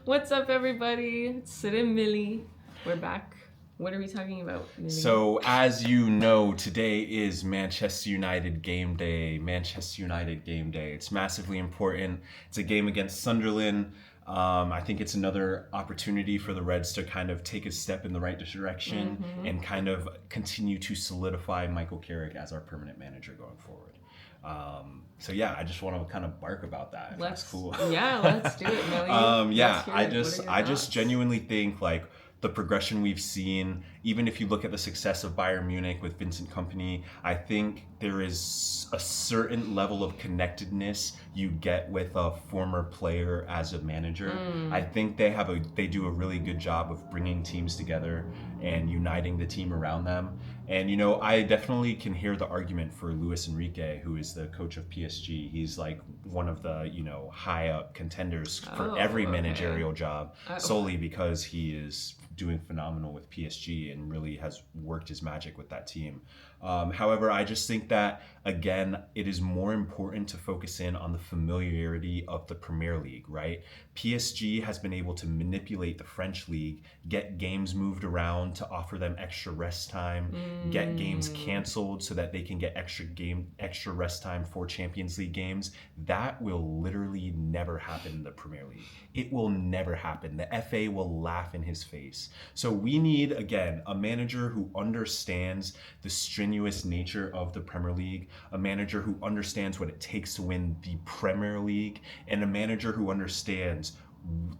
What's up, everybody? It's Sid and Millie. We're back. What are we talking about, Millie? So, as you know, today is Manchester United game day. Manchester United game day. It's massively important. It's a game against Sunderland. I think it's another opportunity for the Reds to kind of take a step in the right direction and kind of continue to solidify Michael Carrick as our permanent manager going forward. So yeah, I just want to kind of bark about that. That's cool. Yeah, let's do it, Millie. Yeah, I just genuinely think like the progression we've seen, even if you look at the success of Bayern Munich with Vincent Kompany, I think there is a certain level of connectedness you get with a former player as a manager. I think they do a really good job of bringing teams together and uniting the team around them. And I definitely can hear the argument for Luis Enrique, who is the coach of PSG. He's like one of the high up contenders for every managerial job, solely because he is doing phenomenal with PSG and really has worked his magic with that team. However, I just think that, again, it is more important to focus in on the familiarity of the Premier League, right? PSG has been able to manipulate the French league, get games moved around to offer them extra rest time, get games canceled so that they can get extra rest time for Champions League games. That will literally never happen in the Premier League. It will never happen. The FA will laugh in his face. So we need, again, a manager who understands the strenuous nature of the Premier League, a manager who understands what it takes to win the Premier League, and a manager who understands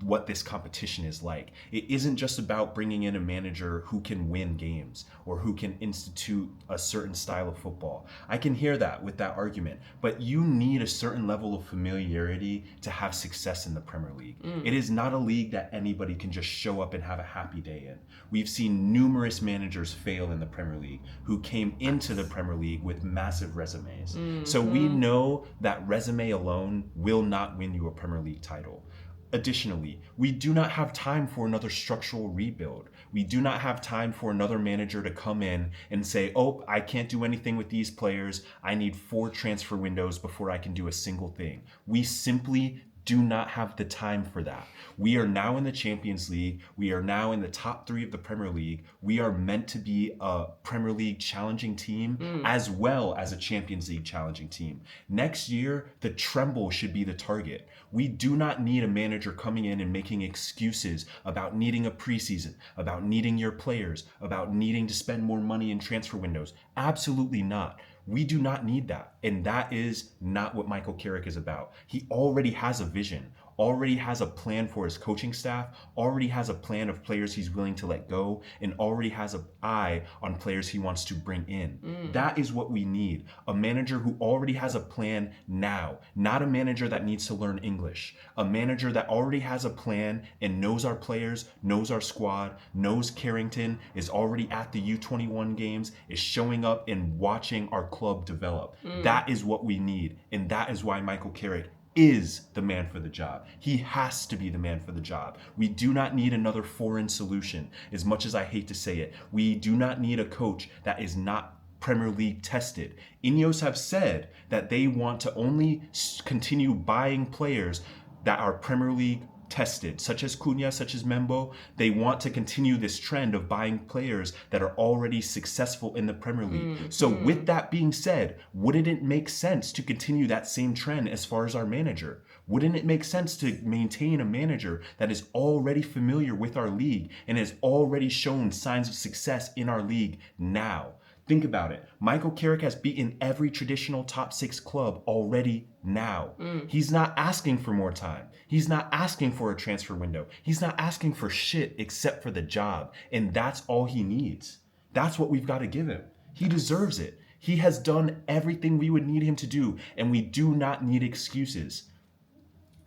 what this competition is like. It isn't just about bringing in a manager who can win games or who can institute a certain style of football. I can hear that with that argument, but you need a certain level of familiarity to have success in the Premier League. It is not a league that anybody can just show up and have a happy day in. We've seen numerous managers fail in the Premier League who came into the Premier League with massive resumes. So we know that resume alone will not win you a Premier League title. Additionally, we do not have time for another structural rebuild. We do not have time for another manager to come in and say, oh, I can't do anything with these players. I need 4 transfer windows before I can do a single thing. We simply do not have the time for that. We are now in the Champions League. We are now in the top 3 of the Premier League. We are meant to be a Premier League challenging team as well as a Champions League challenging team. Next year, the treble should be the target. We do not need a manager coming in and making excuses about needing a preseason, about needing your players, about needing to spend more money in transfer windows. Absolutely not. We do not need that. And that is not what Michael Carrick is about. He already has a vision, already has a plan for his coaching staff, already has a plan of players he's willing to let go, and already has an eye on players he wants to bring in. That is what we need. A manager who already has a plan now, not a manager that needs to learn English. A manager that already has a plan and knows our players, knows our squad, knows Carrington, is already at the U21 games, is showing up and watching our club develop. That is what we need. And that is why Michael Carrick is the man for the job. He has to be the man for the job. We do not need another foreign solution, as much as I hate to say it. We do not need a coach that is not Premier League tested. Ineos have said that they want to only continue buying players that are Premier League tested, such as Cunha, such as Membo. They want to continue this trend of buying players that are already successful in the Premier League. So with that being said, wouldn't it make sense to continue that same trend as far as our manager? Wouldn't it make sense to maintain a manager that is already familiar with our league and has already shown signs of success in our league now? Think about it. Michael Carrick has beaten every traditional top 6 club already now. He's not asking for more time. He's not asking for a transfer window. He's not asking for shit except for the job. And that's all he needs. That's what we've got to give him. He deserves it. He has done everything we would need him to do, and we do not need excuses.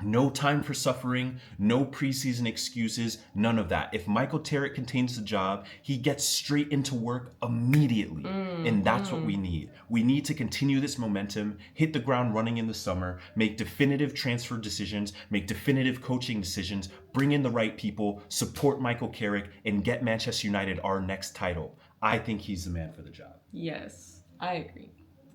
No time for suffering, no preseason excuses, none of that. If Michael Carrick contains the job, he gets straight into work immediately. And that's what we need. We need to continue this momentum, hit the ground running in the summer, make definitive transfer decisions, make definitive coaching decisions, bring in the right people, support Michael Carrick, and get Manchester United our next title. I think he's the man for the job. Yes, I agree.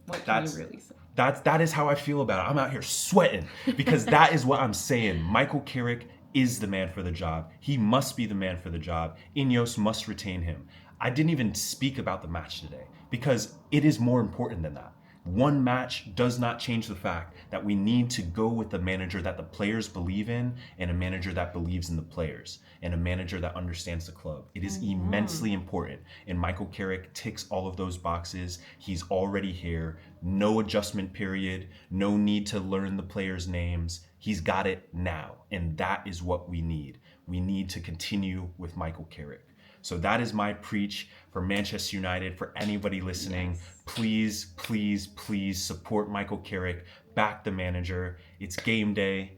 What can you really say? That is how I feel about it. I'm out here sweating because that is what I'm saying. Michael Carrick is the man for the job. He must be the man for the job. Ineos must retain him. I didn't even speak about the match today because it is more important than that. One match does not change the fact that we need to go with the manager that the players believe in, and a manager that believes in the players, and a manager that understands the club. It is immensely important. And Michael Carrick ticks all of those boxes. He's already here. No adjustment period. No need to learn the players' names. He's got it now. And that is what we need. We need to continue with Michael Carrick. So that is my preach for Manchester United. For anybody listening, please, please, please support Michael Carrick. Back the manager. It's game day.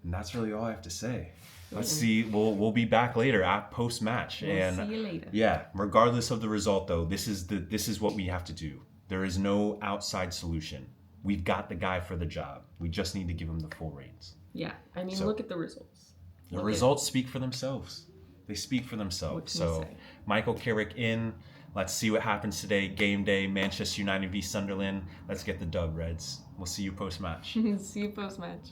And that's really all I have to say. Let's see. We'll be back later at post match. We'll see you later. Yeah, regardless of the result though, this is what we have to do. There is no outside solution. We've got the guy for the job. We just need to give him the full reins. Yeah, I mean, look at the results. The results speak for themselves. They speak for themselves. So Michael Carrick in. Let's see what happens today. Game day, Manchester United v Sunderland. Let's get the dub, Reds. We'll see you post match. See you post match.